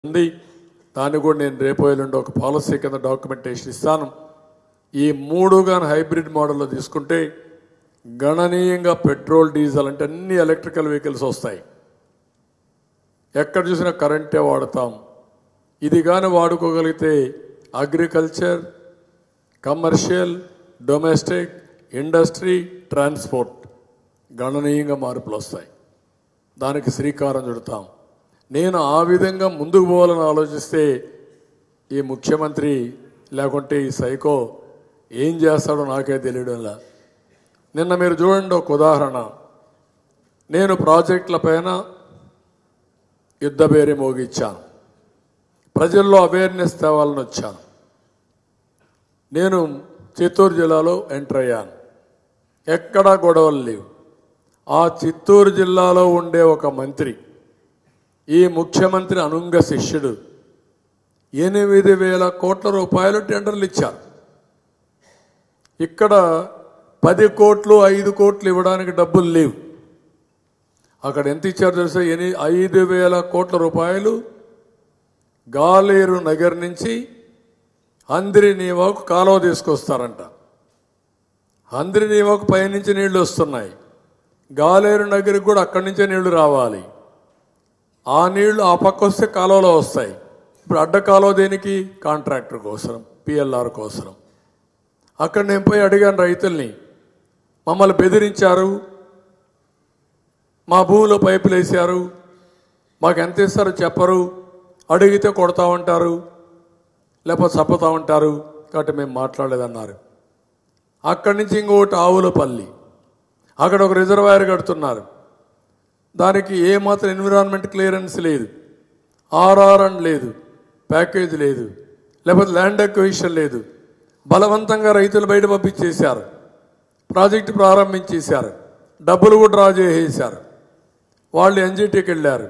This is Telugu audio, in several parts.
ఉంది. దాన్ని కూడా నేను రేపు ఎల్లుండి ఒక పాలసీ కింద డాక్యుమెంటేషన్ ఇస్తాను. ఈ మూడు గాని హైబ్రిడ్ మోడల్లో తీసుకుంటే గణనీయంగా పెట్రోల్ డీజిల్ అంటే అన్ని ఎలక్ట్రికల్ వెహికల్స్ వస్తాయి. ఎక్కడ చూసినా కరెంటే వాడతాం. ఇది కానీ వాడుకోగలిగితే agriculture, commercial, domestic, industry, transport గణనీయంగా మార్పులు వస్తాయి. దానికి శ్రీకారం చుడతాం. నేను ఆ విధంగా ముందుకు పోవాలని ఆలోచిస్తే ఈ ముఖ్యమంత్రి లేకుంటే ఈ సైకో ఏం చేస్తాడో నాకే తెలియడంలా. నిన్న మీరు చూడండి, ఒక ఉదాహరణ. నేను ప్రాజెక్టుల పైన యుద్ధ బేరి మోగిచ్చాను, ప్రజల్లో అవేర్నెస్ తేవాలని వచ్చాను. నేను చిత్తూరు జిల్లాలో ఎంటర్ అయ్యాను. ఎక్కడా గొడవలు లేవు. ఆ చిత్తూరు జిల్లాలో ఉండే ఒక మంత్రి, ఈ ముఖ్యమంత్రి అనుంగ శిష్యుడు, 8,000 కోట్ల రూపాయలు టెండర్లు ఇచ్చారు. ఇక్కడ 10 కోట్లు 5 కోట్లు ఇవ్వడానికి డబ్బులు లేవు. అక్కడ ఎంత ఇచ్చారు తెలుసా? 5,000 కోట్ల రూపాయలు గాలేరు నగర్ నుంచి హంద్రినీవాకు కాలువ తీసుకొస్తారంట. హంద్రినీవాకు పైనుంచి నీళ్లు వస్తున్నాయి. గాలేరు నగరికి కూడా అక్కడి నుంచే నీళ్లు రావాలి. ఆ నీళ్లు ఆ పక్క వస్తే కాలువలో వస్తాయి. ఇప్పుడు అడ్డ కాలువ దేనికి? కాంట్రాక్టర్ కోసం, పిఎల్ఆర్ కోసం. అక్కడ నేను పోయి అడిగాను రైతుల్ని, మమ్మల్ని బెదిరించారు, మా భూమిలో పైపులు వేసారు, మాకు ఎంత ఇస్తారో చెప్పరు, అడిగితే కొడతా ఉంటారు, లేకపోతే చప్పుతా ఉంటారు, కాబట్టి మేము మాట్లాడలేదన్నారు. అక్కడి నుంచి ఇంకొకటి ఆవులపల్లి, అక్కడ ఒక రిజర్వాయర్ కడుతున్నారు. దానికి ఏమాత్రం ఎన్విరాన్మెంట్ క్లియరెన్స్ లేదు, ఆర్ఆర్ లేదు, ప్యాకేజ్ లేదు, లేకపోతే ల్యాండ్ అక్విజిషన్ లేదు. బలవంతంగా రైతులు బయట పంపించేశారు. ప్రాజెక్టు ప్రారంభించేశారు, డబ్బులు కూడా డ్రా చేసేశారు. వాళ్ళు ఎన్జిటికి వెళ్ళారు.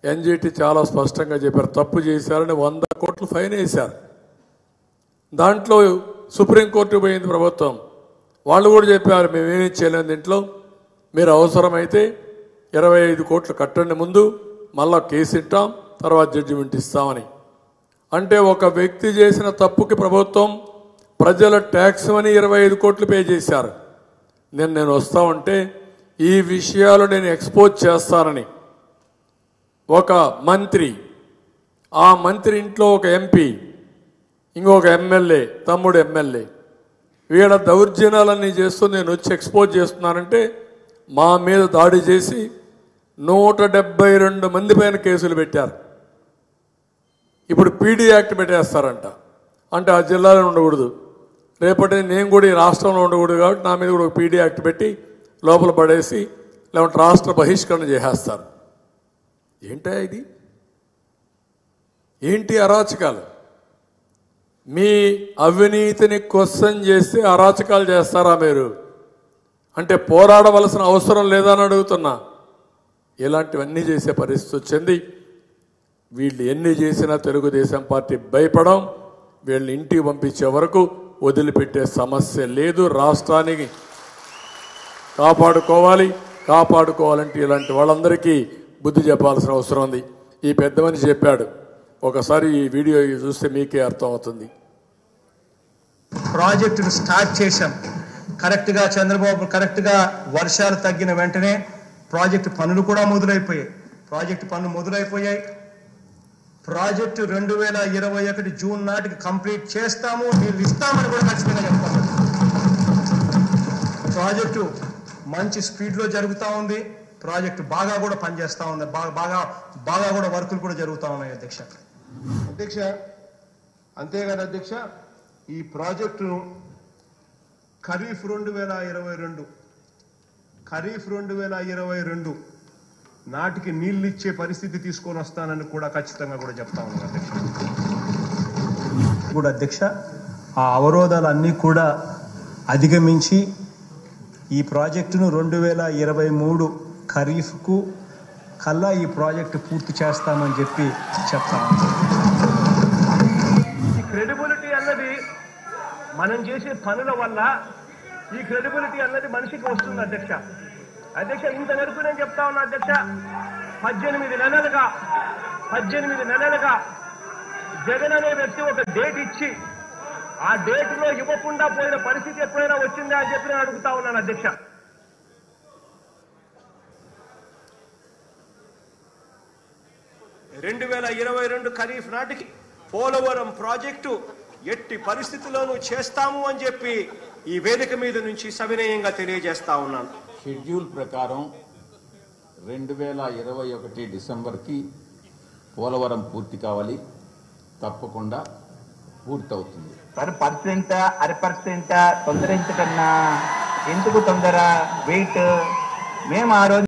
ఎన్జిటి చాలా స్పష్టంగా చెప్పారు, తప్పు చేశారని 100 కోట్లు ఫైన్ వేశారు. దాంట్లో సుప్రీంకోర్టు పోయింది ప్రభుత్వం. వాళ్ళు కూడా చెప్పారు, మేమేమీ చేయలేము దీంట్లో, మీరు అవసరమైతే 25 కోట్లు కట్టండి ముందు, మళ్ళా కేసు ఇస్తాం, తర్వాత జడ్జిమెంట్ ఇస్తామని. అంటే ఒక వ్యక్తి చేసిన తప్పుకి ప్రభుత్వం ప్రజల ట్యాక్స్ అని 25 కోట్లు పే చేశారు. నేను వస్తా ఉంటే ఈ విషయాలు నేను ఎక్స్పోజ్ చేస్తానని ఒక మంత్రి, ఆ మంత్రి ఇంట్లో ఒక ఎంపీ, ఇంకొక ఎమ్మెల్యే, తమ్ముడు ఎమ్మెల్యే, వీళ్ళ దౌర్జన్యాలన్నీ చేస్తూ నేను వచ్చి ఎక్స్పోజ్ చేస్తున్నానంటే మా మీద దాడి చేసి 172 మంది పైన కేసులు పెట్టారు. ఇప్పుడు పీడీ యాక్ట్ పెట్టేస్తారంట. అంటే ఆ జిల్లాలో ఉండకూడదు, రేపటి నేను కూడా ఈ రాష్ట్రంలో ఉండకూడదు కాబట్టి నా మీద కూడా ఒక పీడీ యాక్ట్ పెట్టి లోపల పడేసి లేకుంటే రాష్ట్ర బహిష్కరణ చేసేస్తారు. ఏంటా ఇది? ఏంటి అరాచకాలు? మీ అవినీతిని క్వశ్చన్ చేస్తే అరాచకాలు చేస్తారా మీరు? అంటే పోరాడవలసిన అవసరం లేదని అడుగుతున్నా. ఇలాంటివన్నీ చేసే పరిస్థితి వచ్చింది. వీళ్ళు ఎన్ని చేసినా తెలుగుదేశం పార్టీ భయపడం, వీళ్ళని ఇంటికి పంపించే వరకు వదిలిపెట్టే సమస్య లేదు. రాష్ట్రానికి కాపాడుకోవాలంటే ఇలాంటి వాళ్ళందరికీ బుద్ధి చెప్పాల్సిన అవసరం ఉంది. ఈ పెద్ద మనిషి చెప్పాడు, ఒకసారి ఈ వీడియో చూస్తే మీకే అర్థం అవుతుంది. ప్రాజెక్టును స్టార్ట్ చేశాం కరెక్ట్గా. చంద్రబాబు కరెక్ట్గా వర్షాలు తగ్గిన వెంటనే ప్రాజెక్టు పనులు కూడా మొదలైపోయాయి. ప్రాజెక్టు 2021 జూన్ నాటికి కంప్లీట్ చేస్తాము, నీళ్ళు ఇస్తామని కూడా ఖచ్చితంగా చెప్తాము. ప్రాజెక్టు మంచి స్పీడ్లో జరుగుతూ ఉంది. ప్రాజెక్టు బాగా కూడా పనిచేస్తూ ఉంది. బాగా కూడా వర్కులు కూడా జరుగుతూ ఉన్నాయి అధ్యక్ష. అంతేగాని అధ్యక్ష, ఈ ప్రాజెక్టును ఖరీఫ్ 2022 నాటికి నీళ్ళు ఇచ్చే పరిస్థితి తీసుకొని వస్తానని కూడా ఖచ్చితంగా కూడా చెప్తా ఉన్నాను అధ్యక్ష. కూడా అధ్యక్ష, ఆ అవరోధాలన్నీ కూడా అధిగమించి ఈ ప్రాజెక్టును 2023 ఖరీఫ్కు కల్లా ఈ ప్రాజెక్టు పూర్తి చేస్తామని చెప్పి చెప్తాను. ఈ క్రెడిబిలిటీ అన్నది మనం చేసే పనుల వల్ల ఈ క్రెడిబిలిటీ అన్నది మనిషికి వస్తుంది అధ్యక్ష. ఇంత వరకు నేను చెప్తా ఉన్నా అధ్యక్ష, 18 నెలలుగా 18 నెలలుగా జగన్ అనే వ్యక్తి ఒక డేట్ ఇచ్చి ఆ డేటులో ఇవ్వకుండా పోయిన పరిస్థితి ఎప్పుడైనా వచ్చిందా అని చెప్పి నేను అడుగుతా ఉన్నాను అధ్యక్ష. 2022 ఖరీఫ్ నాటికి పోలవరం ప్రాజెక్టు ఎట్టి పరిస్థితుల్లోనూ చేస్తాము అని చెప్పి ఈ వేదిక మీద నుంచి సవినయంగా తెలియజేస్తా ఉన్నాను. షెడ్యూల్ ప్రకారం 2021 డిసెంబర్కి పోలవరం పూర్తి కావాలి, తప్పకుండా పూర్తవుతుంది. 1% 1% తొందరించకన్నా ఎందుకు తొందర వెయిట్ మేము ఆ రోజు